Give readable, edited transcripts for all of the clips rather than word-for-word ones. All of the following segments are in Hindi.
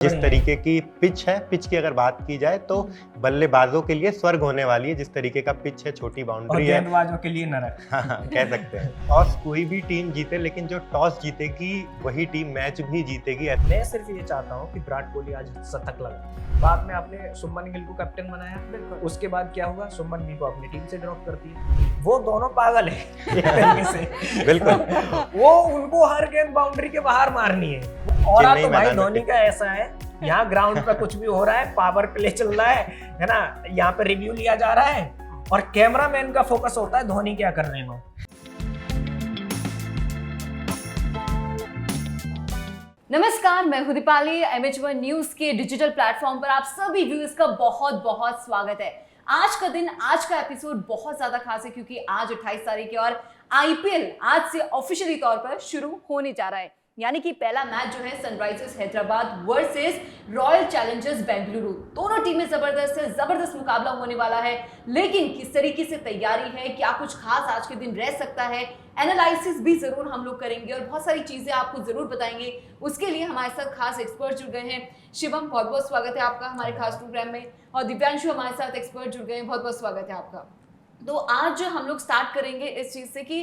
जिस तरीके की पिच है, पिच की अगर बात की जाए तो बल्लेबाजों के लिए स्वर्ग होने वाली है। जिस तरीके का पिच है, छोटी बाउंड्री है, गेंदबाजों के लिए नरक। हाँ, कह सकते हैं। टॉस कोई भी टीम जीते, लेकिन जो टॉस जीतेगी वही टीम मैच भी जीतेगी। मैं सिर्फ ये चाहता हूँ कि विराट कोहली आज शतक लगाए। बाद में आपने शुभमन गिल को कैप्टन बनाया, उसके बाद क्या हुआ, शुभमन गिल को अपनी टीम से ड्रॉप कर दिया। वो दोनों पागल है एक तरीके से। बिल्कुल। वो उनको हर गेंद बाउंड्री के बाहर मारनी है। और चेन्नई तो भाई मैदान में धोनी का ऐसा है, यहाँ ग्राउंड पे कुछ भी हो रहा है, पावर प्ले चल रहा है ना, यहाँ पे रिव्यू लिया जा रहा है और कैमरामैन का फोकस होता है धोनी क्या कर रहे हैं। नमस्कार, मैं हूं दीपाली। MH1 न्यूज के डिजिटल प्लेटफॉर्म पर आप सभी व्यूअर्स का बहुत बहुत स्वागत है। आज का दिन, आज का एपिसोड बहुत ज्यादा खास है क्योंकि आज 28 तारीख है और IPL आज से ऑफिशियली तौर पर शुरू होने जा रहा है। यानी कि पहला मैच जो है Sunrisers Hyderabad versus royal Challengers Bengaluru. दोनों टीमें जबरदस्त है, जबरदस्त मुकाबला होने वाला है। लेकिन किस तरीके से तैयारी है, क्या कुछ खास आज के दिन रह सकता है, एनालिसिस भी जरूर हम लोग करेंगे और बहुत सारी चीजें आपको जरूर बताएंगे। उसके लिए हमारे साथ खास एक्सपर्ट जुड़ गए हैं। शिवम, बहुत बहुत स्वागत है आपका हमारे खास प्रोग्राम में। और दिव्यांशु हमारे साथ एक्सपर्ट जुड़ गए हैं, बहुत बहुत स्वागत है आपका। तो आज हम लोग स्टार्ट करेंगे इस चीज से कि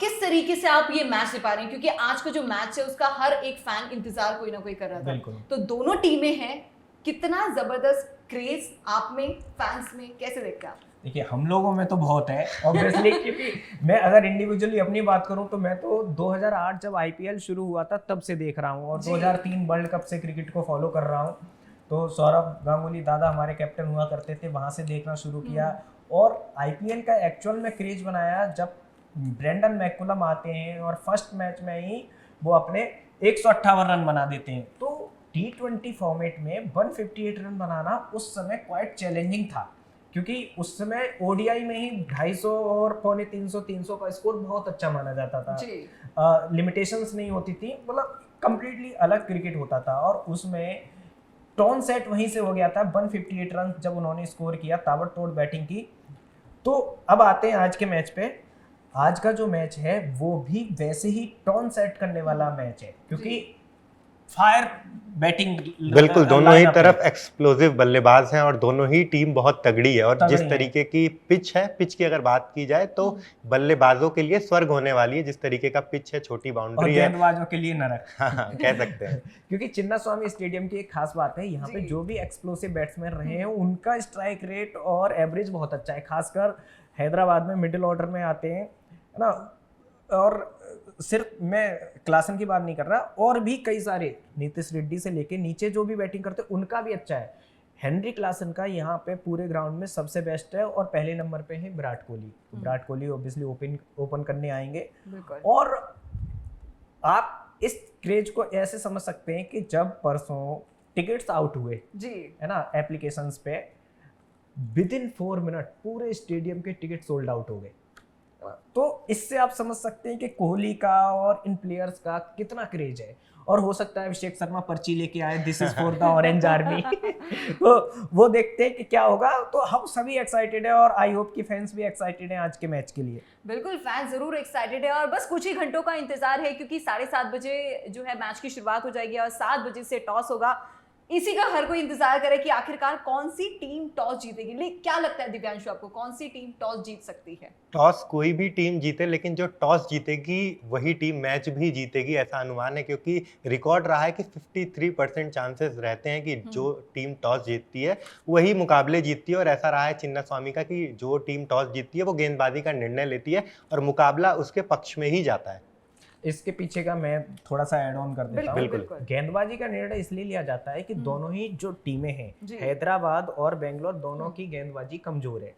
किस तरीके से आप ये मैच ले पा रहे हैं, क्योंकि आज का जो मैच है उसका हर एक फैन इंतजार कोई ना कोई कर रहा था। तो दोनों टीमें हैं, कितना जबरदस्त क्रेज आप में, फैंस में, कैसे देखते हैं आप? देखिए, हम लोगों में तो बहुत है ऑब्वियसली, क्योंकि मैं अगर इंडिविजुअली अपनी बात करूं तो मैं तो 2008 जब IPL शुरू हुआ था तब से देख रहा हूं और 2003 वर्ल्ड कप से क्रिकेट को फॉलो कर रहा हूं। तो सौरभ गांगुली दादा हमारे कैप्टन हुआ करते थे, वहां से देखना शुरू किया और IPL का एक्चुअल में क्रेज बनाया जब ब्रेंडन मैकुलम आते हैं और फर्स्ट मैच में ही वो अपने 158 रन बना देते हैं। तो T20 फॉर्मेट में 158 रन बनाना उस समय क्वाइट चैलेंजिंग था, क्योंकि उस समय ODI में ही 250 और 300 का स्कोर बहुत अच्छा माना जाता था। लिमिटेशंस नहीं होती थी, मतलब कंप्लीटली अलग क्रिकेट होता था। और उसमें टॉन सेट वहीं से हो गया था 158 रन जब उन्होंने स्कोर किया, ताबड़तोड़ बैटिंग की। तो अब आते हैं आज के मैच पे। आज का जो मैच है वो भी वैसे ही टॉन सेट करने वाला मैच है, क्योंकि फायर बैटिंग बिल्कुल, दोनों ही तरफ एक्सप्लोसिव बल्लेबाज हैं और दोनों ही टीम बहुत तगड़ी है। और जिस तरीके की पिच है, पिच की अगर बात की जाए तो बल्लेबाजों के लिए स्वर्ग होने वाली है। जिस तरीके का पिच है, छोटी बाउंड्री है, गेंदबाजों के लिए नरक। हाँ, कह सकते हैं। क्योंकि चिन्नास्वामी स्टेडियम की एक खास बात है, यहाँ पे जो भी एक्सप्लोसिव बैट्समैन रहे हैं उनका स्ट्राइक रेट और एवरेज बहुत अच्छा है। खासकर हैदराबाद में मिडिल ऑर्डर में आते हैं ना, और सिर्फ मैं क्लासन की बात नहीं कर रहा, और भी कई सारे, नीतीश रेड्डी से लेके नीचे जो भी बैटिंग करते हैं उनका भी अच्छा है। हेनरी क्लासन का यहाँ पे पूरे ग्राउंड में सबसे बेस्ट है और पहले नंबर पे है विराट कोहली। तो विराट कोहली ऑब्वियसली ओपन करने आएंगे। और आप इस क्रेज को ऐसे समझ सकते हैं कि जब परसों टिकट्स आउट हुए जी, है ना, एप्लीकेशंस पे, विद इन 4 मिनट पूरे स्टेडियम के टिकट सोल्ड आउट हो गए। तो इससे आप समझ सकते हैं कि कोहली का और इन प्लेयर्स का कितना क्रेज है। और हो सकता है अभिषेक शर्मा पर्ची लेके आए, this is for the orange army. तो वो देखते हैं कि क्या होगा। तो हम सभी एक्साइटेड है और आई होप कि फैंस भी एक्साइटेड हैं आज के मैच के लिए। बिल्कुल, फैंस जरूर एक्साइटेड है और बस कुछ ही घंटों का इंतजार है, क्योंकि 7:30 बजे जो है मैच की शुरुआत हो जाएगी और 7 बजे से टॉस होगा। इसी का हर कोई इंतजार करे कि आखिरकार कौन सी टीम टॉस जीतेगी। लेकिन क्या लगता है दिव्यांशु आपको, कौन सी टीम टॉस जीत सकती है? टॉस कोई भी टीम जीते, लेकिन जो टॉस जीतेगी वही टीम मैच भी जीतेगी, ऐसा अनुमान है। क्योंकि रिकॉर्ड रहा है कि 53% चांसेस रहते हैं कि जो टीम टॉस जीतती है वही मुकाबले जीतती है। और ऐसा रहा है चिन्नास्वामी का कि जो टीम टॉस जीतती है वो गेंदबाजी का निर्णय लेती है और मुकाबला उसके पक्ष में ही जाता है। इसके पीछे का मैं थोड़ा सा ऐड ऑन कर देता हूँ। बिल्कुल। गेंदबाजी का निर्णय इसलिए लिया जाता है कि दोनों ही जो टीमें हैं, हैदराबाद और बेंगलोर, दोनों की गेंदबाजी कमजोर है।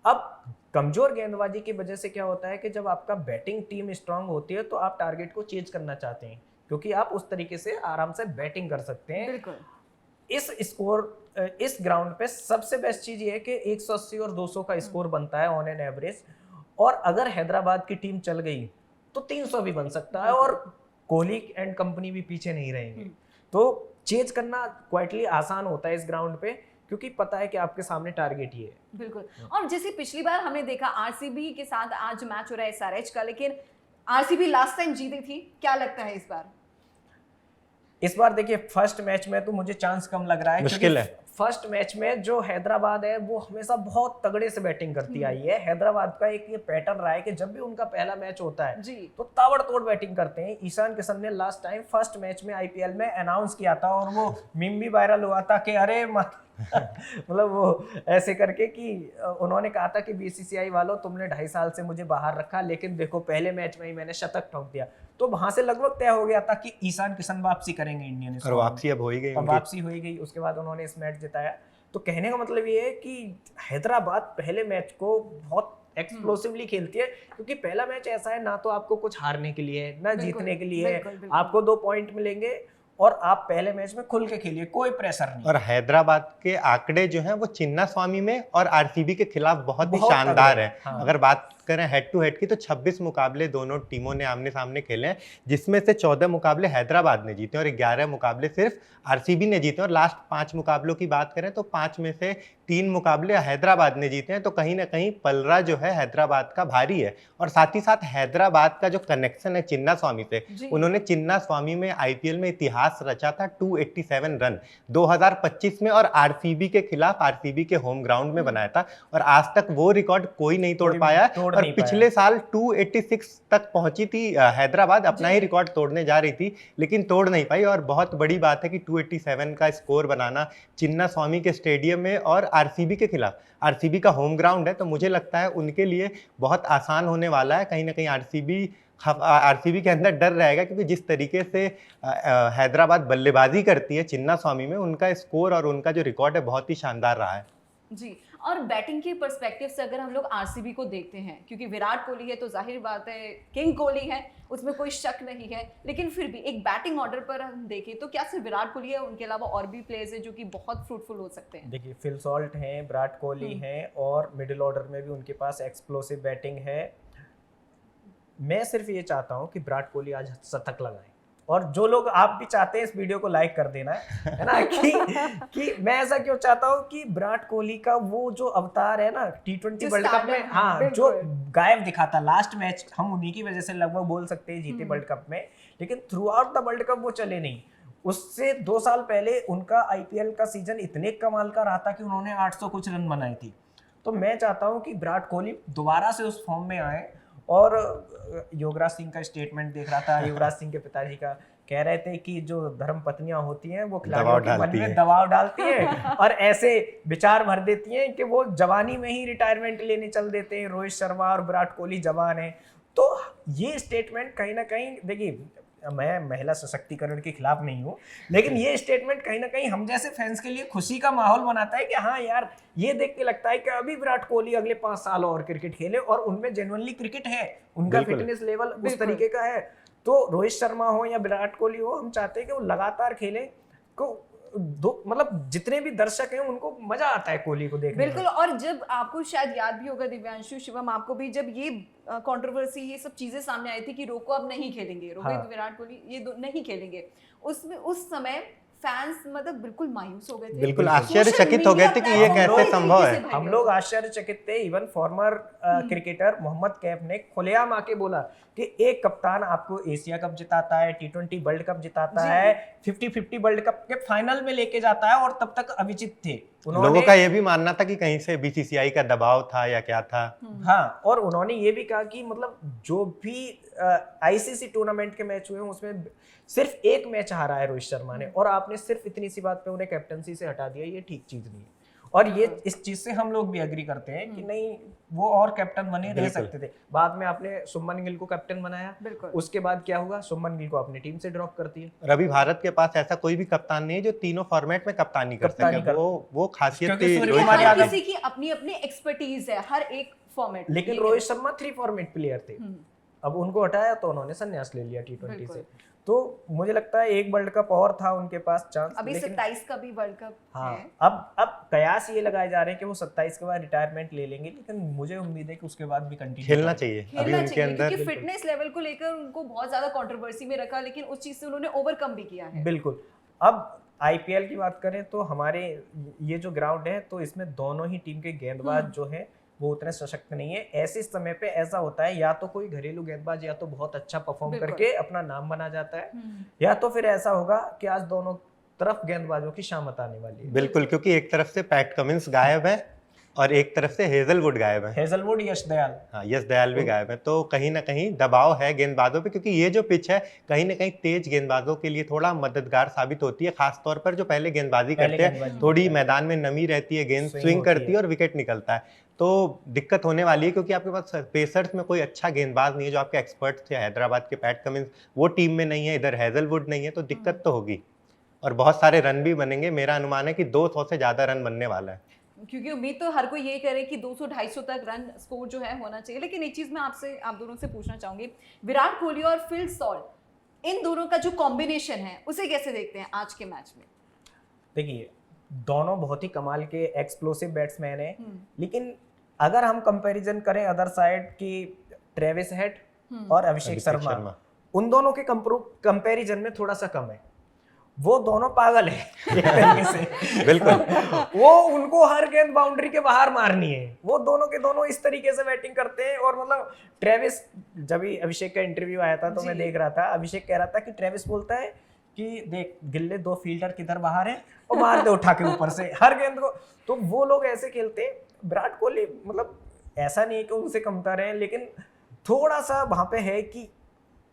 अब कमजोर गेंदबाजी की वजह से क्या होता है कि जब आपका बैटिंग टीम स्ट्रांग होती है तो आप टारगेट को चेंज करना चाहते हैं, क्योंकि आप उस तरीके से आराम से बैटिंग कर सकते हैं। इस ग्राउंड पे सबसे बेस्ट चीज ये है कि 180 और 200 का स्कोर बनता है ऑन एन एवरेज। और अगर हैदराबाद की टीम चल गई तो 300 भी बन सकता है और कोहली एंड कंपनी भी पीछे नहीं रहेंगे। तो चेज करना क्वाइटली आसान होता है इस ग्राउंड पे, क्योंकि पता है कि आपके सामने टारगेट ही है। बिल्कुल। और जैसे पिछली बार हमने देखा RCB के साथ आज मैच हो रहा है SRH का, लेकिन RCB लास्ट टाइम जीती थी, क्या लगता है इस बार? इस बार देखिए फर्स्ट मैच में तो मुझे चांस कम लग रहा है, मुश्किल है। फर्स्ट मैच में जो हैदराबाद है वो हमेशा बहुत तगड़े से बैटिंग करती आई है। हैदराबाद का एक ये पैटर्न रहा है कि जब भी उनका पहला मैच होता है जी। तो ताबड़तोड़ बैटिंग करते हैं। ईशान किशन ने लास्ट टाइम फर्स्ट मैच में आईपीएल में अनाउंस किया था और वो मीम भी वायरल हुआ था कि अरे मतलब वो ऐसे करके कि उन्होंने कहा था कि बीसीसीआई वालों तुमने 2.5 साल से मुझे बाहर रखा, लेकिन देखो पहले मैच में ही मैंने शतक ठोक दिया। तो वहां से लगभग तय हो गया था कि ईशान किशन वापसी करेंगे इंडियन और वापसी अब हो ही गई और उनकी। वापसी हो ही गई। उसके बाद उन्होंने इस मैच जिताया। तो कहने का मतलब ये है कि हैदराबाद पहले मैच को बहुत एक्सप्लोसिवली खेलती है, क्योंकि पहला मैच ऐसा है ना तो आपको कुछ हारने के लिए है ना जीतने के लिए है। आपको 2 पॉइंट मिलेंगे और आप पहले मैच में खुल के खेलिए, कोई प्रेशर नहीं। और हैदराबाद के आंकड़े जो हैं वो चिन्नास्वामी में और आरसीबी के खिलाफ बहुत ही बहुत शानदार तगड़े। है। हाँ। अगर बात करें हेड टू हेड की तो 26 मुकाबले दोनों टीमों ने आमने सामने खेले हैं, जिसमें से 14 मुकाबले हैदराबाद ने जीते और 11 मुकाबले सिर्फ आरसीबी ने जीते। और लास्ट 5 मुकाबलों की बात करें तो 5 में से 3 मुकाबले हैदराबाद ने जीते हैं। तो कहीं ना कहीं पलड़ा जो है हैदराबाद का भारी है। और साथ ही साथ हैदराबाद का जो कनेक्शन है चिन्नास्वामी से, उन्होंने चिन्नास्वामी में आईपीएल में इतिहास रचा था 287 रन 2025 में और आरसीबी के खिलाफ आरसीबी के होम ग्राउंड में बनाया था। और आज तक वो रिकॉर्ड कोई नहीं तोड़ पाया। और पिछले साल 286 तक पहुंची थी हैदराबाद, अपना ही रिकॉर्ड तोड़ने जा रही थी लेकिन तोड़ नहीं पाई। और बहुत बड़ी बात है कि 287 का स्कोर बनाना चिन्नास्वामी के स्टेडियम में और आरसीबी के खिलाफ, आरसीबी का होम ग्राउंड है, तो मुझे लगता है उनके लिए बहुत आसान होने वाला है। कहीं ना कहीं आरसीबी के अंदर डर रहेगा, क्योंकि जिस तरीके से हैदराबाद बल्लेबाजी करती है चिन्नास्वामी में, उनका स्कोर और उनका जो रिकॉर्ड है बहुत ही शानदार रहा है जी। और बैटिंग के पर्सपेक्टिव से अगर हम लोग आरसीबी को देखते हैं, क्योंकि विराट कोहली है तो जाहिर बात है किंग कोहली है, उसमें कोई शक नहीं है, लेकिन फिर भी एक बैटिंग ऑर्डर पर हम देखें तो क्या सिर्फ विराट कोहली है, उनके अलावा और भी प्लेयर्स हैं जो कि बहुत फ्रूटफुल हो सकते हैं? देखिए फिल सॉल्ट हैं, विराट कोहली हैं और मिडिल ऑर्डर में भी उनके पास एक्सप्लोसिव बैटिंग है। मैं सिर्फ ये चाहता हूँ कि विराट कोहली आज शतक लगाए, और जो लोग आप भी चाहते हैं इस वीडियो को लाइक कर देना है ना कि मैं ऐसा क्यों चाहता हूँ कि विराट कोहली का वो जो अवतार है ना T20 वर्ल्ड कप में, हाँ, जो गायब दिखा था लास्ट मैच, हम उन्हीं की वजह से लगभग बोल सकते हैं जीते वर्ल्ड कप में, लेकिन through out the world cup वो चले नहीं। उससे 2 साल पहले उनका आईपीएल का सीजन इतने कमाल का रहा था कि उन्होंने 800 कुछ रन बनाए थे। तो मैं चाहता हूँ कि विराट कोहली दोबारा से उस फॉर्म में आए। और युवराज सिंह का स्टेटमेंट देख रहा था, युवराज सिंह के पिताजी का, कह रहे थे कि जो धर्म पत्नियां होती हैं वो खिलाड़ियों के मन में दबाव डालती हैं और ऐसे विचार भर देती हैं कि वो जवानी में ही रिटायरमेंट लेने चल देते हैं। रोहित शर्मा और विराट कोहली जवान है। तो ये स्टेटमेंट कहीं ना कहीं, देखिए मैं महिला सशक्तिकरण के खिलाफ नहीं हूँ, लेकिन ये स्टेटमेंट कहीं ना कहीं हम जैसे फैंस के लिए खुशी का माहौल बनाता है कि हाँ यार, ये देख के लगता है कि अभी विराट कोहली अगले 5 साल और क्रिकेट खेले और उनमें जेन्युइनली क्रिकेट है, उनका फिटनेस लेवल उस तरीके का है। तो रोहित शर्मा हो या विराट कोहली हो, हम चाहते हैं कि वो लगातार खेले, को मतलब जितने भी दर्शक हैं उनको मजा आता है कोहली को देखने में। बिल्कुल। और जब आपको शायद याद भी होगा दिव्यांशु, शिवम, आपको भी जब ये कंट्रोवर्सी, ये सब चीजें सामने आई थी कि रोको अब नहीं खेलेंगे, रोहित विराट कोहली ये नहीं खेलेंगे, उसमें उस समय फैंस मतलब बिल्कुल मायूस हो गए थे, बिल्कुल आश्चर्यचकित हो गए थे कि ये कैसे संभव है। हम लोग आश्चर्यचकित थे। Even former cricketer Mohammad Kaif ने खुलेआम आके बोला कि एक कप्तान आपको एशिया कप जिताता है, T20 वर्ल्ड कप जिताता है, 50-50 वर्ल्ड कप के फाइनल में लेके जाता है, और तब तक अविजित थे। लोगों का ये भी मानना था कि कहीं से बीसीसीआई का दबाव था या क्या था। हाँ, और उन्होंने ये भी कहा कि मतलब जो भी आईसीसी टूर्नामेंट के मैच हुए उसमें सिर्फ एक मैच हारा है रोहित शर्मा ने, और आपने सिर्फ इतनी सी बात पे उन्हें कैप्टनसी से हटा दिया, ये ठीक चीज नहीं है। और ये इस चीज से हम लोग भी एग्री करते हैं कि नहीं, वो और कैप्टन बने रह सकते थे। बाद में आपने शुभमन गिल को कैप्टन बनाया, उसके बाद क्या हुआ, शुभमन गिल को अपनी टीम से ड्रॉप कर दिया। और अभी भारत के पास ऐसा कोई भी कप्तान नहीं है जो तीनों फॉर्मेट में कप्तानी कर सके। वो खासियत किसी की अपनी अपनी एक्सपर्टीज है हर एक फॉर्मेट। लेकिन रोहित शर्मा 3 फॉर्मेट प्लेयर थे, अब उनको हटाया तो उन्होंने संन्यास ले लिया T20 से। तो मुझे लगता है एक वर्ल्ड कप और था उनके पास चांस, अभी 27 का भी वर्ल्ड कप है। अब कयास ये लगाए जा रहे हैं कि वो 27 के बाद रिटायरमेंट ले लेंगे, लेकिन मुझे उम्मीद है कि उसके बाद भी कंटिन्यू खेलना चाहिए। अभी उनके अंदर क्योंकि फिटनेस लेवल को लेकर उनको बहुत ज्यादा कंट्रोवर्सी में रखा, लेकिन उस चीज से उन्होंने ओवरकम भी किया है। बिल्कुल। अब आईपीएल की बात करें तो हमारे ये जो ग्राउंड है, तो इसमें दोनों ही टीम के गेंदबाज जो है वो उतने सशक्त नहीं है। ऐसे समय पे ऐसा होता है, या तो कोई घरेलू गेंदबाज या तो बहुत अच्छा परफॉर्म बिल्कुल। करके अपना नाम बना जाता है, या तो फिर ऐसा होगा कि आज दोनों तरफ गेंदबाजों की शामत आने वाली है। बिल्कुल, क्योंकि एक तरफ से पैट कमिंस गायब है और एक तरफ से हेजलवुड गायब है। हेजलवुड, यश दयाल, हाँ, यश दयाल भी गायब है, तो कहीं ना कहीं दबाव है गेंदबाजों पे, क्योंकि ये जो पिच है कहीं ना कहीं तेज गेंदबाजों के लिए थोड़ा मददगार साबित होती है, खासतौर पर जो पहले गेंदबाजी पहले करते हैं। गेंदबाजी थोड़ी करते हैं। मैदान में नमी रहती है, गेंद Swing स्विंग होती करती है। है और विकेट निकलता है, तो दिक्कत होने वाली है, क्योंकि आपके पास पेसर्स में कोई अच्छा गेंदबाज नहीं है जो आपके एक्सपर्ट थे। हैदराबाद के पैट कमिंस वो टीम में नहीं है, इधर हेजलवुड नहीं है, तो दिक्कत तो होगी और बहुत सारे रन भी बनेंगे। मेरा अनुमान है कि 200 से ज्यादा रन बनने वाला है। क्योंकि उम्मीद तो हर कोई यही करे कि 200-250 तक रन स्कोर जो है होना चाहिए। लेकिन एक चीज मैं आप दोनों से पूछना चाहूंगी, विराट कोहली और फिल सॉल्ट, इन दोनों का जो कॉम्बिनेशन है उसे कैसे देखते हैं आज के मैच में? देखिए, दोनों बहुत ही कमाल के एक्सप्लोसिव बैट्समैन हैं, लेकिन अगर हम कंपैरिजन करें अदर साइड की ट्रेविस हेड और अभिषेक शर्मा, उन दोनों के कंपैरिजन में थोड़ा सा कम है। वो दोनों पागल है एक तरीके से। बिल्कुल। वो उनको हर गेंद बाउंड्री के बाहर मारनी है। वो दोनों के दोनों इस तरीके से बैटिंग करते हैं। और मतलब ट्रेविस, जब भी अभिषेक का इंटरव्यू आया था तो मैं देख रहा था, अभिषेक कह रहा था कि ट्रेविस बोलता है कि देख गिल्ले 2 फील्डर किधर बाहर है और मार दे उठा के ऊपर से हर गेंद को। तो वो लोग ऐसे खेलते हैं। विराट कोहली मतलब ऐसा नहीं है कि उनसे कमतर है, लेकिन थोड़ा सा वहां पे है कि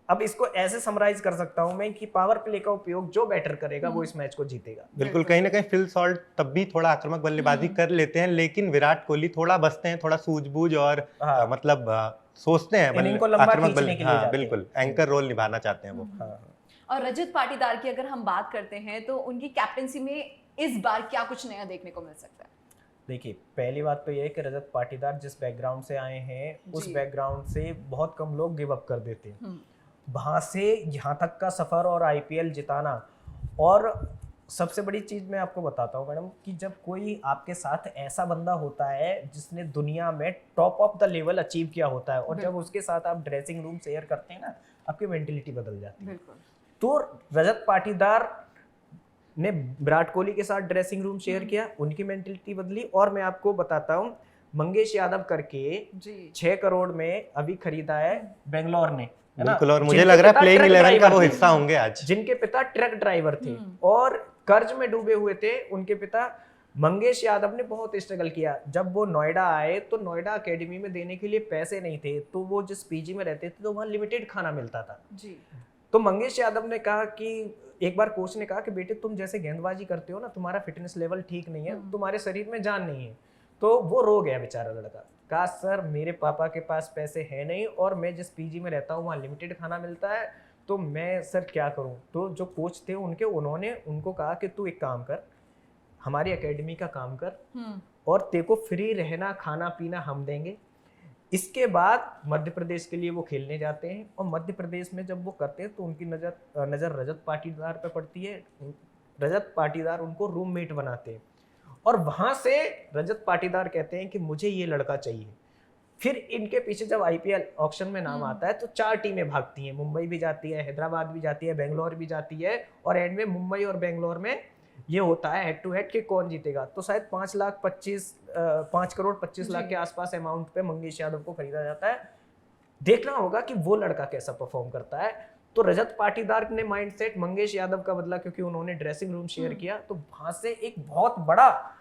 अब इसको ऐसे समराइज कर सकता हूं मैं कि पावर प्ले का उपयोग जो बैटर करेगा वो इस मैच को जीतेगा। बिल्कुल, कहीं ना कहीं फिल सॉल्ट तब भी थोड़ा आक्रामक बल्लेबाजी कर लेते हैं, लेकिन विराट कोहली थोड़ा बचते हैं, थोड़ा सूझबूझ और मतलब सोचते हैं इनको लंबा खींचने के लिए जाते हैं। बिल्कुल एंकर रोल निभाना चाहते हैं वो। और रजत पाटीदार की अगर हम बात करते हैं तो उनकी कैप्टेंसी में इस बार क्या कुछ नया देखने को मिल सकता है? देखिए, पहली बात तो ये है कि रजत पाटीदार जिस बैकग्राउंड से आए हैं उस बैकग्राउंड से बहुत कम लोग गिव अप कर देते हैं। वहां से यहाँ तक का सफर और आईपीएल जिताना, और सबसे बड़ी चीज मैं आपको बताता हूँ मैडम कि जब कोई आपके साथ ऐसा बंदा होता है जिसने दुनिया में top of the level achieve किया होता है, और जब उसके साथ आप ड्रेसिंग रूम शेयर करते हैं ना, आपकी मेंटेलिटी बदल जाती है। तो रजत पाटीदार ने विराट कोहली के साथ ड्रेसिंग रूम शेयर किया, उनकी मेंटेलिटी बदली। और मैं आपको बताता हूँ, मंगेश यादव करके 6 करोड़ में अभी खरीदा है बेंगलोर ने, है ना? बिल्कुल, और मुझे लग रहा है प्लेइंग 11 का वो हिस्सा होंगे आज। जिनके पिता ट्रक ड्राइवर थे और कर्ज में डूबे हुए थे उनके पिता। मंगेश यादव ने बहुत स्ट्रगल किया। जब वो नोएडा आए तो नोएडा एकेडमी में देने के लिए पैसे नहीं थे, तो वो जिस पीजी में रहते थे तो वहाँ लिमिटेड खाना मिलता था जी। तो मंगेश यादव ने कहा कि एक बार कोच ने कहा कि बेटे तुम जैसे गेंदबाजी करते हो ना, तुम्हारा फिटनेस लेवल ठीक नहीं है, तुम्हारे शरीर में जान नहीं है। तो वो रो गया बेचारा लड़का, कहा सर मेरे पापा के पास पैसे है नहीं और मैं जिस पीजी में रहता हूँ वहाँ लिमिटेड खाना मिलता है, तो मैं सर क्या करूँ। तो जो कोच थे उन्होंने उनको कहा कि तू एक काम कर, हमारी एकेडमी का काम कर और तेरे को फ्री रहना खाना पीना हम देंगे। इसके बाद मध्य प्रदेश के लिए वो खेलने जाते हैं और मध्य प्रदेश में जब वो करते हैं तो उनकी नज़र रजत पाटीदार पे पड़ती है। रजत पाटीदार उनको रूममेट बनाते हैं और वहाँ से रजत पाटीदार कहते हैं कि मुझे ये लड़का चाहिए। फिर इनके पीछे जब आईपीएल ऑक्शन में नाम आता है तो 4 टीमें भागती हैं, मुंबई भी जाती है, हैदराबाद भी जाती है, बेंगलोर भी जाती है, और एंड में मुंबई और बेंगलोर में ये होता है हेड टू हेड कि कौन जीतेगा। तो शायद 5 करोड़ 25 लाख के आसपास अमाउंट पे मंगेश यादव को खरीदा जाता है। देखना होगा कि वो लड़का कैसा परफॉर्म करता है। तो रजत पाटीदार ने माइंडसेट मंगेश यादव का बदला क्योंकि उन्होंने ड्रेसिंग रूम शेयर किया, तो वहां से एक बहुत बड़ा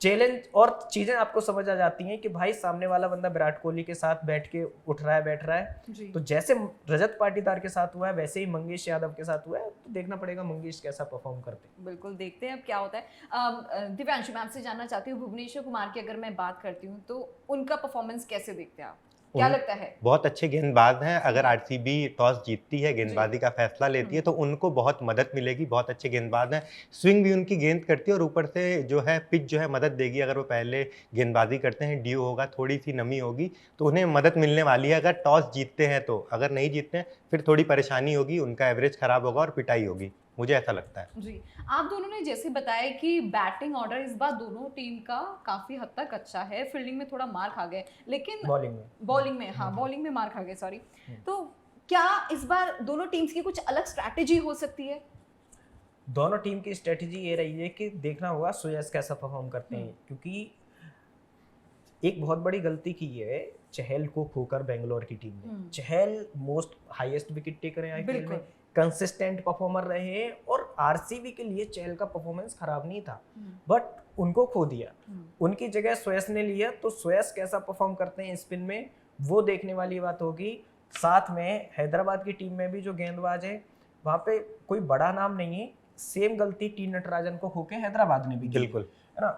चैलेंज और चीजें आपको समझ आ जाती हैं कि भाई सामने वाला बंदा विराट कोहली के साथ बैठ रहा है। तो जैसे रजत पाटीदार के साथ हुआ है वैसे ही मंगेश यादव के साथ हुआ है। तो देखना पड़ेगा मंगेश कैसा परफॉर्म करते हैं। बिल्कुल, देखते हैं अब क्या होता है। दिव्यांशु, मैं आपसे जानना चाहती हूँ, भुवनेश्वर कुमार की अगर मैं बात करती हूँ तो उनका परफॉर्मेंस कैसे देखते हैं आप, क्या लगता है? बहुत अच्छे गेंदबाज हैं। अगर आरसीबी टॉस जीतती है, गेंदबाजी का फैसला लेती है, तो उनको बहुत मदद मिलेगी। बहुत अच्छे गेंदबाज हैं, स्विंग भी उनकी गेंद करती है और ऊपर से जो है पिच जो है मदद देगी। अगर वो पहले गेंदबाजी करते हैं, ड्यू होगा, थोड़ी सी नमी होगी, तो उन्हें मदद मिलने वाली है अगर टॉस जीतते हैं तो। अगर नहीं जीतते हैं फिर थोड़ी परेशानी होगी, उनका एवरेज खराब होगा और पिटाई होगी, मुझे ऐसा लगता है जी। आप दोनों ने जैसे बताया कि बैटिंग ऑर्डर इस बार दोनों टीम का काफी हद तक अच्छा है, फील्डिंग में थोड़ा मार खा गए, लेकिन बॉलिंग में मार खा गए, सॉरी। तो क्या इस बार दोनों टीम्स की कुछ अलग स्ट्रैटेजी हो सकती है? दोनों टीम की स्ट्रेटजी ये रही है कि देखना होगा सुयश कैसा परफॉर्म करते हैं, क्योंकि एक बहुत बड़ी गलती की है चहल को खोकर बेंगलोर की टीम ने। चहल मोस्ट हाईएस्ट विकेट टेकर है आईपीएल में, बिल्कुल। कंसिस्टेंट परफॉर्मर रहे हैं, और आरसीबी के लिए चहल का परफॉर्मेंस खराब नहीं था, बट उनको खो दिया। उनकी जगह स्वेस ने लिया, तो स्वेस कैसा परफॉर्म करते हैं स्पिन में वो देखने वाली बात होगी। साथ में हैदराबाद की टीम में भी जो गेंदबाज है वहाँ पे कोई बड़ा नाम नहीं है, सेम गलती टी नटराजन को होके हैदराबाद ने भी की, बिल्कुल है ना।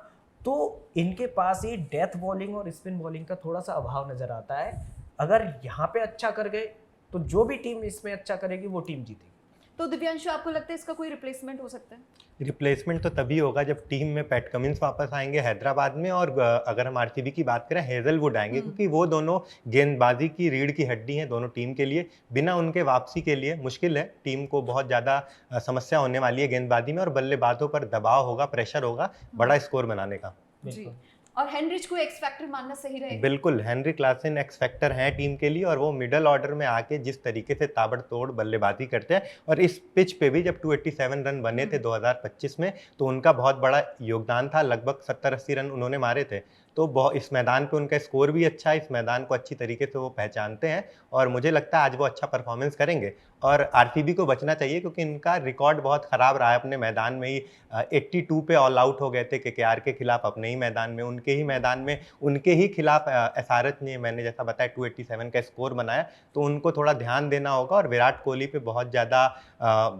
तो इनके पास ही डेथ बॉलिंग और स्पिन बॉलिंग का थोड़ा सा अभाव नजर आता है। अगर यहाँ पे अच्छा कर गए तो जो भी टीम इसमें अच्छा करेगी वो टीम जीतेगी। तो दिव्यांशु, आपको लगता है इसका कोई रिप्लेसमेंट हो सकता है? रिप्लेसमेंट तो तभी होगा जब टीम में पैट कमिंस वापस आएंगे हैदराबाद में, और अगर हम आरसीबी की बात करें हेजलवुड आएंगे, क्योंकि वो दोनों गेंदबाजी की रीढ़ की हड्डी हैं दोनों टीम के लिए। बिना उनके वापसी के लिए मुश्किल है, टीम को बहुत ज़्यादा समस्या होने वाली है गेंदबाजी में, और बल्लेबाजों पर दबाव होगा, प्रेशर होगा बड़ा स्कोर बनाने का। जी। और हेनरिच को एक्स फैक्टर मानना सही रहेगा? बिल्कुल, हेनरी क्लासन एक्स फैक्टर हैं टीम के लिए, और वो मिडल ऑर्डर में आके जिस तरीके से ताबड़तोड़ बल्लेबाजी करते हैं, और इस पिच पे भी जब 287 रन बने थे 2025 में, तो उनका बहुत बड़ा योगदान था। लगभग 70-80 रन उन्होंने मारे थे। तो इस मैदान पे उनका स्कोर भी अच्छा है, इस मैदान को अच्छी तरीके से वो पहचानते हैं, और मुझे लगता है आज वो अच्छा परफॉर्मेंस करेंगे। और आरसीबी को बचना चाहिए, क्योंकि इनका रिकॉर्ड बहुत ख़राब रहा है अपने मैदान में ही। 82 पे ऑल आउट हो गए थे केकेआर के खिलाफ अपने ही मैदान में, उनके ही मैदान में उनके ही खिलाफ एसआरएच ने, मैंने जैसा बताया, 287 का स्कोर बनाया। तो उनको थोड़ा ध्यान देना होगा, और विराट कोहली पे बहुत ज़्यादा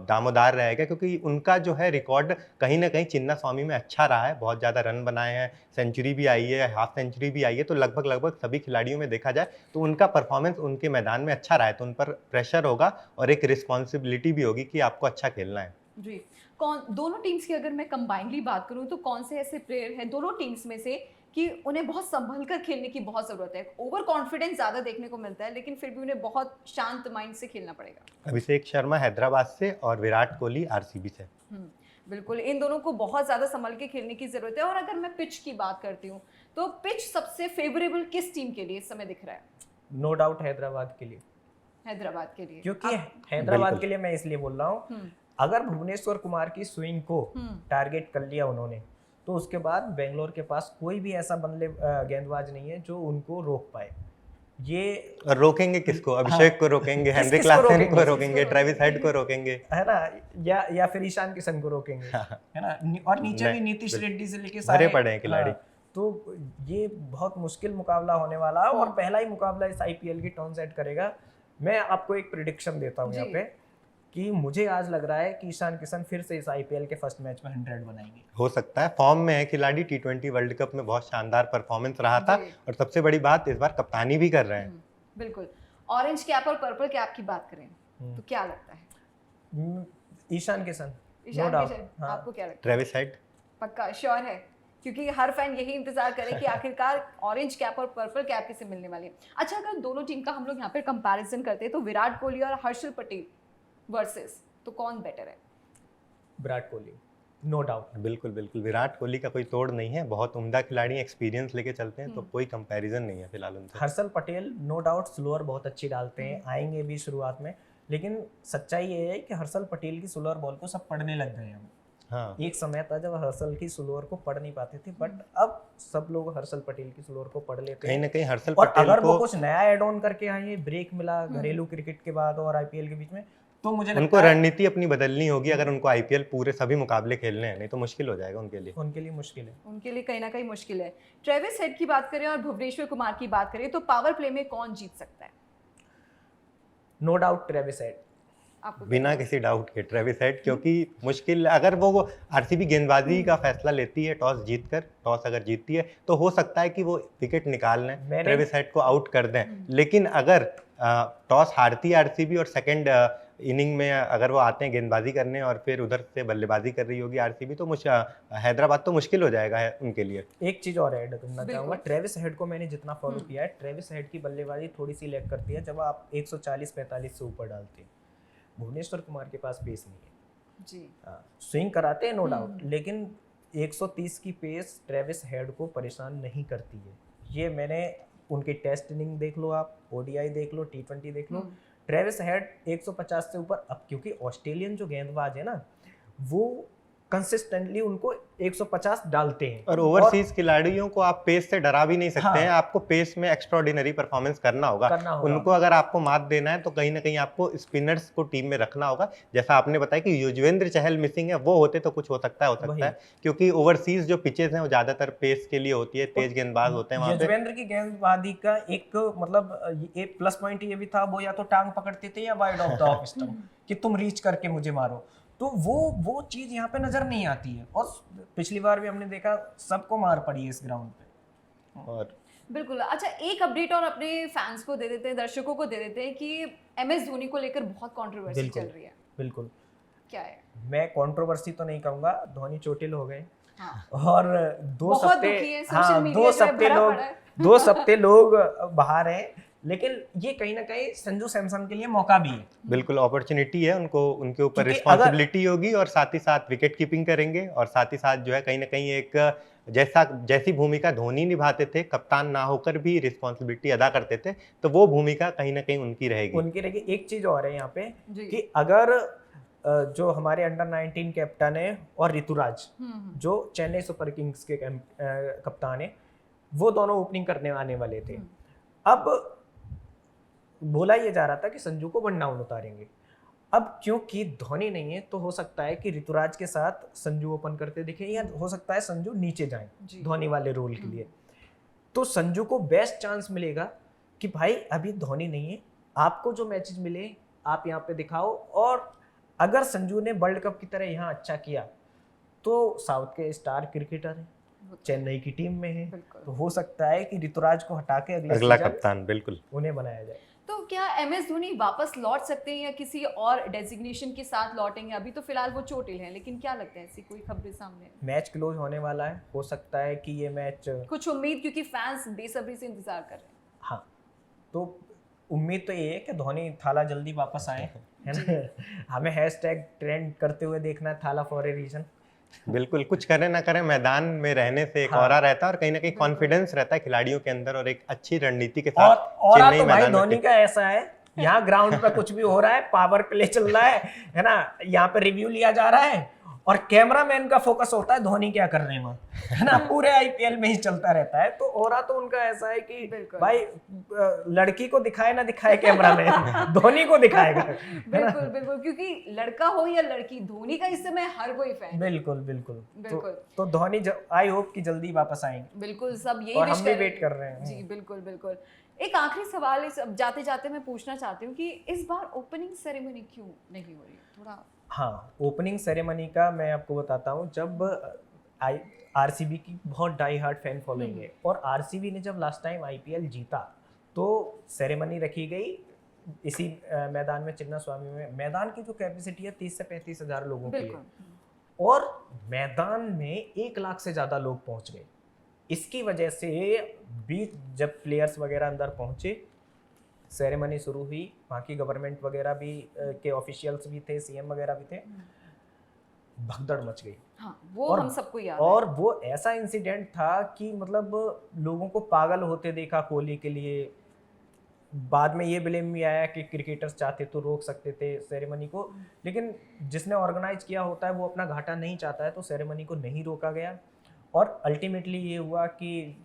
दामोदार रहेगा, क्योंकि उनका जो है रिकॉर्ड कहीं ना कहीं चिन्ना स्वामी में अच्छा रहा है। बहुत ज़्यादा रन बनाए हैं, सेंचुरी भी आई है, हाफ सेंचुरी भी आई है, तो लगभग सभी खिलाड़ियों में देखा जाए तो उनका परफॉर्मेंस उनके मैदान में अच्छा रहा है। तो उन पर प्रेशर होगा और एक रिस्पॉन्सिबिलिटी भी होगी कि आपको अच्छा खेलना है। जी। दोनों टीम्स की अगर मैं कंबाइनली बात करूं तो कौन से ऐसे प्लेयर हैं दोनों टीम्स में से कि उन्हें बहुत संभल कर खेलने की बहुत ज़रूरत है? ओवर कॉन्फिडेंस ज़्यादा देखने को मिलता है, लेकिन फिर भी उन्हें बहुत शांत माइंड से खेलना पड़ेगा। अभिषेक शर्मा हैदराबाद से और विराट कोहली आरसीबी से। बिल्कुल, इन दोनों को बहुत ज़्यादा संभल के खेलने की ज़रूरत है। और अगर मैं पिच की बात करती हूँ तो पिच सबसे फेवरेबल किस टीम के लिए इस समय दिख रहा है? नो डाउट हैदराबाद के लिए। हैदराबाद के लिए, क्योंकि हैदराबाद के लिए मैं इसलिए बोल रहा हूँ, अगर भुवनेश्वर कुमार की स्विंग को टारगेट कर लिया उन्होंने, तो उसके बाद बेंगलोर के पास कोई भी ऐसा गेंदबाज नहीं है जो उनको रोक पाए। ये और रोकेंगे किसको? अभिषेक को रोकेंगे, हेनरी क्लासन को रोकेंगे, ट्रेविस हेड को रोकेंगे, है ना, या फिर ईशान किशन को रोकेंगे, है ना। और नीचे भी नीतीश रेड्डी से लेके सारे भरे पड़े हैं खिलाड़ी। तो ये बहुत मुश्किल मुकाबला होने वाला है, और पहला ही मुकाबला इस आईपीएल की टर्न सेट करेगा। मैं आपको एक प्रेडिक्शन देता हूँ यहाँ पे, कि मुझे आज लग रहा है कि ईशान किशन फिर से इस आईपीएल के फर्स्ट मैच में 100 बनाएंगे। हो सकता है, फॉर्म में है खिलाड़ी, टी20 वर्ल्ड कप में बहुत शानदार परफॉर्मेंस रहा था, और सबसे बड़ी बात इस बार कप्तानी भी कर रहे हैं। बिल्कुल। ऑरेंज कैप और पर्पल कैप की बात करें तो क्या लगता है? ईशान किशन, ईशान किशन, आपको क्या लगता है? ट्रेविस हेड पक्का श्योर है? क्योंकि हर फैन यही इंतजार करे कि आखिरकार ऑरेंज कैप और पर्पल कैप किसे मिलने वाली है। अच्छा, अगर दोनों टीम का हम लोग यहाँ पे कंपैरिजन करते हैं तो विराट कोहली और हर्षल पटेल वर्सेस, तो कौन बेटर है? Virat Kohli, no doubt. बिल्कुल बिल्कुल, विराट कोहली का कोई तोड़ नहीं है, बहुत उम्दा खिलाड़ी, एक्सपीरियंस लेके चलते हैं, तो कोई कंपैरिजन नहीं है फिलहाल उनसे। Harshal Patel no doubt slower बहुत अच्छी डालते हैं, आएंगे भी शुरुआत में, लेकिन सच्चाई ये है कि हर्षल पटेल की स्लोअर बॉल को सब पढ़ने लग गए हैं। हाँ, एक समय था जब हर्षल की स्लोअर को पढ़ नहीं पाते थे, बट अब सब लोग हर्षल पटेल की स्लोअर को पढ़ लेते कहीं हैं। ना कहीं हर्षल और पटेल अगर को वो कुछ नया ऐड ऑन करके आए हैं, ब्रेक मिला घरेलू क्रिकेट के बाद और आईपीएल के बीच में, तो मुझे उनको रणनीति अपनी बदलनी होगी अगर उनको आईपीएल पूरे सभी मुकाबले खेलने हैं, नहीं तो मुश्किल हो जाएगा उनके लिए। मुश्किल है, उनके लिए कहीं ना कहीं मुश्किल है। ट्रेविस हेड की बात करें और भुवनेश्वर कुमार की बात करें तो पावर प्ले में कौन जीत सकता है? नो डाउट ट्रेविस हेड, बिना किसी डाउट के ट्रेविस हेड, क्योंकि मुश्किल, अगर वो आरसीबी गेंदबाजी का फैसला लेती है टॉस अगर जीतती है, तो हो सकता है कि वो विकेट निकाल लें, ट्रेविस हेड को आउट कर दें। लेकिन अगर टॉस हारती है आरसीबी और सेकंड इनिंग में अगर वो आते हैं गेंदबाजी करने और फिर उधर से बल्लेबाजी कर रही होगी आरसीबी, तो हैदराबाद तो मुश्किल हो जाएगा उनके लिए। एक चीज और ऐड करना चाहूंगा, ट्रेविस हेड को मैंने जितना फॉलो किया है, ट्रेविस हेड की बल्लेबाजी थोड़ी सी लैग करती है जब आप 140-45 से ऊपर डालते हैं। भुवनेश्वर कुमार के पास पेस नहीं है जी, स्विंग कराते हैं नो डाउट, लेकिन 130 की पेस ट्रेविस हेड को परेशान नहीं करती है। ये मैंने उनके टेस्ट इनिंग देख लो, आप ओडीआई देख लो, टी20 देख लो, ट्रेविस हेड 150 से ऊपर। अब क्योंकि ऑस्ट्रेलियन जो गेंदबाज है ना, वो कंसिस्टेंटली उनको 150 डालते हैं। और ओवरसीज खिलाड़ियों को आप पेस से डरा भी नहीं सकते हाँ। हैं, आपको पेस में एक्स्ट्राऑर्डिनरी परफॉर्मेंस करना होगा। उनको अगर आपको मात देना है तो कहीं ना कहीं आपको स्पिनर्स को टीम में रखना होगा। जैसा आपने बताया कि युजवेंद्र चहल मिसिंग है, वो होते तो कुछ हो सकता है क्योंकि ओवरसीज जो पिचेस हैं वो ज्यादातर पेस के लिए होती है, तेज गेंदबाज होते हैं वहाँ पे। युजवेंद्र की गेंदबाजी का एक मतलब एक प्लस पॉइंट ये भी था, वो या तो टांग पकड़ते थे या wide of the off stump कि तुम रीच करके मुझे मारो, तो वो चीज यहाँ पे नजर नहीं आती है। और पिछली बार भी हमने देखा सबको मार पड़ी है इस ग्राउंड पे। और बिल्कुल। अच्छा, एक अपडेट और अपने फैंस को दे देते हैं, दर्शकों को दे देते हैं कि MS धोनी को लेकर बहुत कंट्रोवर्सी चल रही है। बिल्कुल। क्या है? मैं कंट्रोवर्सी तो नहीं कहूंगा, धोनी चोटिल हो गए। हाँ। और दो सप्ते लोग बाहर हैं, लेकिन ये कहीं ना कहीं संजू सैमसन के लिए मौका भी है। बिल्कुल अपॉर्चुनिटी है उनको, उनके ऊपर क्योंकि रिस्पॉन्सिबिलिटी होगी और साथ ही साथ विकेट कीपिंग करेंगे और साथ ही साथ जो है कहीं ना कहीं एक जैसी भूमिका धोनी निभाते थे, कप्तान ना होकर भी रिस्पॉन्सिबिलिटी अदा करते थे, तो वो भूमिका कहीं ना कहीं उनकी रहेगी। एक चीज और है यहाँ पे कि अगर जो हमारे अंडर 19 कैप्टन है और ऋतुराज जो चेन्नई सुपर किंग्स के कप्तान है, वो दोनों ओपनिंग करने आने वाले थे। अब बोला ये जा रहा था कि संजू को 1 डाउन उतारेंगे। अब क्योंकि धोनी नहीं है तो हो सकता है कि ऋतुराज के साथ संजू ओपन करते दिखे, या हो सकता है संजू नीचे जाएं धोनी वाले रोल के लिए। तो संजू को बेस्ट चांस मिलेगा कि भाई अभी धोनी नहीं है, आपको जो मैचेस मिले आप यहाँ पे दिखाओ। और अगर संजू ने वर्ल्ड कप की तरह यहाँ अच्छा किया तो साउथ के स्टार क्रिकेटर है, चेन्नई की टीम में है, तो हो सकता है कि ऋतुराज को हटा के अगला कप्तान बिल्कुल उन्हें बनाया जाए। तो क्या MS धोनी वापस लौट सकते हैं या किसी और डेजिग्नेशन के साथ लौटेंगे? अभी तो फिलहाल वो चोटिल हैं, लेकिन क्या लगता है, ऐसी कोई खबरें सामने? मैच क्लोज होने वाला है, हो सकता है कि ये मैच कुछ उम्मीद, क्योंकि फैंस बेसब्री से इंतजार कर रहे हैं। हाँ, तो उम्मीद तो ये है कि धोनी थाला जल्दी वापस आए, है ना। हमें हैशटैग ट्रेंड करते हुए देखना है, थाला फॉर ए रीजन। बिल्कुल, कुछ करें ना करें, मैदान में रहने से एक ऑरा रहता है और कहीं ना कहीं कॉन्फिडेंस रहता है खिलाड़ियों के अंदर और एक अच्छी रणनीति के साथ। और तो भाई धोनी का ऐसा है, यहाँ ग्राउंड पे कुछ भी हो रहा है, पावर प्ले चल रहा है ना, यहाँ पे रिव्यू लिया जा रहा है और कैमरामैन का फोकस होता है धोनी क्या कर रहे हैं वहाँ, है ना। पूरे IPL में ही चलता रहता है। तो ओरा तो उनका ऐसा है कि भाई लड़की को दिखाए ना दिखाए कैमरामैन, धोनी को दिखाएगा। बिल्कुल बिल्कुल, क्योंकि लड़का हो या लड़की, धोनी का इस समय हर कोई फैन। बिल्कुल बिल्कुल। तो धोनी आई होप कि जल्दी वापस आएंगे। बिल्कुल, सब यही और हम भी वेट कर रहे हैं। जी बिल्कुल बिल्कुल। एक आखिरी सवाल इस जाते जाते मैं पूछना चाहती हूँ कि इस बार ओपनिंग सेरेमनी क्यों नहीं हो रही थोड़ा? हाँ, ओपनिंग सेरेमनी का मैं आपको बताता हूँ। जब RCB की बहुत डाई हार्ड फैन फॉलोइंग है और RCB ने जब लास्ट टाइम IPL जीता तो सेरेमनी रखी गई इसी मैदान में, चिन्ना स्वामी में। मैदान की जो कैपेसिटी है 30 से 35 हज़ार लोगों की है और मैदान में 1 लाख से ज़्यादा लोग पहुँच गए। इसकी वजह से बीच जब प्लेयर्स वगैरह अंदर पहुँचे, सेरेमनी शुरू हुई, वहाँ की गवर्नमेंट वगैरह भी के ऑफिशियल्स भी थे, CM वगैरह भी थे, भगदड़ मच गई। हाँ, वो हम सबको याद और वो ऐसा इंसिडेंट था कि मतलब लोगों को पागल होते देखा कोहली के लिए। बाद में ये ब्लेम भी आया कि क्रिकेटर्स चाहते तो रोक सकते थे सेरेमनी को, लेकिन जिसने ऑर्गेनाइज किया होता है वो अपना घाटा नहीं चाहता है, तो सेरेमनी को नहीं रोका गया। और अल्टीमेटली ये हुआ कि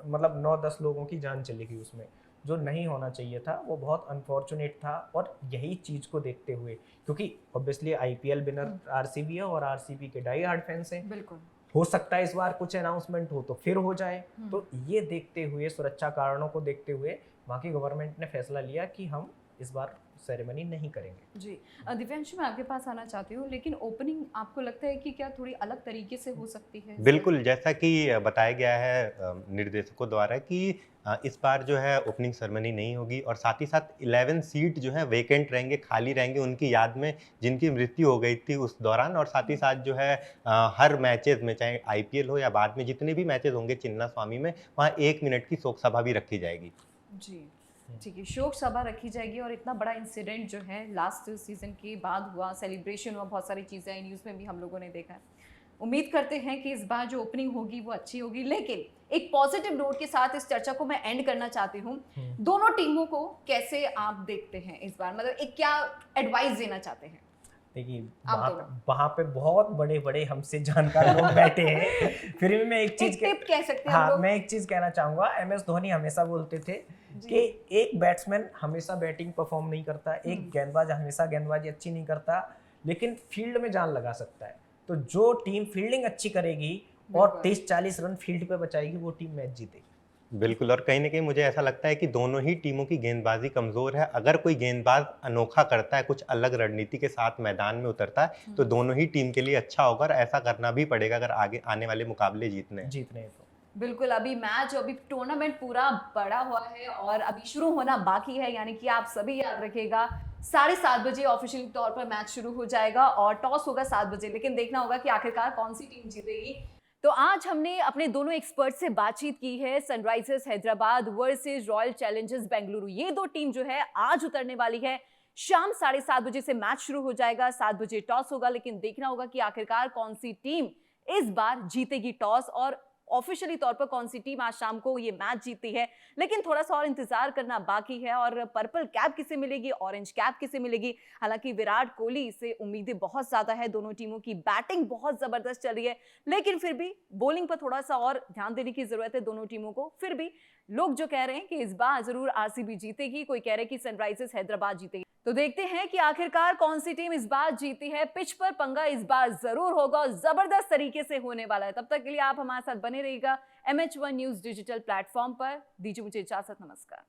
मतलब 9-10 लोगों की जान चली गई उसमें, जो नहीं होना चाहिए था। वो बहुत अनफॉर्चुनेट था। और यही चीज़ को देखते हुए, क्योंकि ऑब्वियसली IPL विनर RCB है और RCB के डाई हार्ड फैंस हैं, बिल्कुल हो सकता है इस बार कुछ अनाउंसमेंट हो तो फिर हो जाए। तो ये देखते हुए, सुरक्षा कारणों को देखते हुए वहाँ की गवर्नमेंट ने फैसला लिया कि हम इस बार सेरेमनी नहीं करेंगे। जी दिव्यांशु, मैं आपके पास आना चाहती हूँ, लेकिन ओपनिंग आपको लगता है कि क्या थोड़ी अलग तरीके से हो सकती है? बिल्कुल, जैसा कि बताया गया है निर्देशकों द्वारा कि इस बार जो है ओपनिंग सेरेमनी नहीं होगी और साथ ही साथ 11 सीट जो है वेकेंट रहेंगे, खाली रहेंगे उनकी याद में जिनकी मृत्यु हो गई थी उस दौरान। और साथ ही साथ जो है हर मैचेस में, चाहे IPL हो या बाद में जितने भी मैचेस होंगे चिन्ना स्वामी में, वहाँ 1 मिनट की शोक सभा भी रखी जाएगी। जी ठीक है, शोक सभा रखी जाएगी। और इतना बड़ा इंसिडेंट जो है लास्ट सीजन के बाद हुआ, सेलिब्रेशन हुआ, बहुत सारी चीज़ें आई, न्यूज़ में भी हम लोगों ने देखा है। उम्मीद करते हैं कि इस बार जो ओपनिंग होगी वो अच्छी होगी। लेकिन एक पॉजिटिव नोट के साथ इस चर्चा को मैं एंड करना चाहती हूँ। दोनों टीमों को कैसे आप देखते हैं इस बार, मतलब एक क्या एडवाइस देना चाहते हैं? देखिए आप वहाँ दोनों। वहाँ पे बहुत बड़े बड़े हमसे जानकार लोग बैठे हैं। फिर भी मैं एक एक चीज टिप कह सकते हैं हम हाँ लोग। मैं एक चीज कहना चाहूंगा, MS धोनी हमेशा बोलते थे जी। कि एक बैट्समैन हमेशा बैटिंग परफॉर्म नहीं करता, एक गेंदबाज हमेशा गेंदबाजी अच्छी नहीं करता, लेकिन फील्ड में जान लगा सकता है। तो जो टीम फील्डिंग अच्छी करेगी और बिल्कुल। 30-40 रन फील्ड पे बचाएगी, वो टीम मैच जीतेगी। बिल्कुल, और कहीं न कहीं मुझे ऐसा लगता है कि दोनों ही टीमों की गेंदबाज़ी कमज़ोर है। अगर कोई गेंदबाज़ अनोखा करता है, कुछ अलग रणनीति के साथ मैदान में उतरता है, तो दोनों ही टीम के लिए अच्छा होगा और ऐसा करना भी पड़ेगा अगर आगे आने वाले मुकाबले जीतने हैं। जीतने हैं तो बिल्कुल, अभी टूर्नामेंट पूरा बड़ा हुआ है और अभी शुरू होना बाकी है, यानी कि आप सभी याद रखिएगा 7:30 बजे ऑफिशियल तौर पर मैच शुरू हो जाएगा और टॉस होगा 7 बजे, लेकिन देखना होगा कि आखिरकार कौन सी टीम जीतेगी। तो आज हमने अपने दोनों एक्सपर्ट से बातचीत की है। Sunrisers Hyderabad versus royal Challengers Bengaluru, ये दो टीम जो है आज उतरने वाली है। शाम 7:30 बजे से मैच शुरू हो जाएगा, 7 बजे टॉस होगा, लेकिन देखना होगा कि आखिरकार कौन सी टीम इस बार जीतेगी टॉस और ऑफिशियली तौर पर कौन सी टीम आज शाम को ये मैच जीती है। लेकिन थोड़ा सा और इंतजार करना बाकी है और पर्पल कैप किसे मिलेगी, ऑरेंज कैप किसे मिलेगी। हालांकि विराट कोहली से उम्मीदें बहुत ज्यादा है, दोनों टीमों की बैटिंग बहुत जबरदस्त चल रही है, लेकिन फिर भी बॉलिंग पर थोड़ा सा और ध्यान देने की जरूरत है दोनों टीमों को। फिर भी लोग जो कह रहे हैं कि इस बार जरूर RCB जीतेगी, कोई कह रहे हैं कि सनराइजर्स हैदराबाद जीतेगी। तो देखते हैं कि आखिरकार कौन सी टीम इस बार जीती है। पिच पर पंगा इस बार जरूर होगा और जबरदस्त तरीके से होने वाला है। तब तक के लिए आप हमारे साथ बने रहिएगा MH1 न्यूज डिजिटल प्लेटफॉर्म पर। दीजिए मुझे इजाजत, नमस्कार।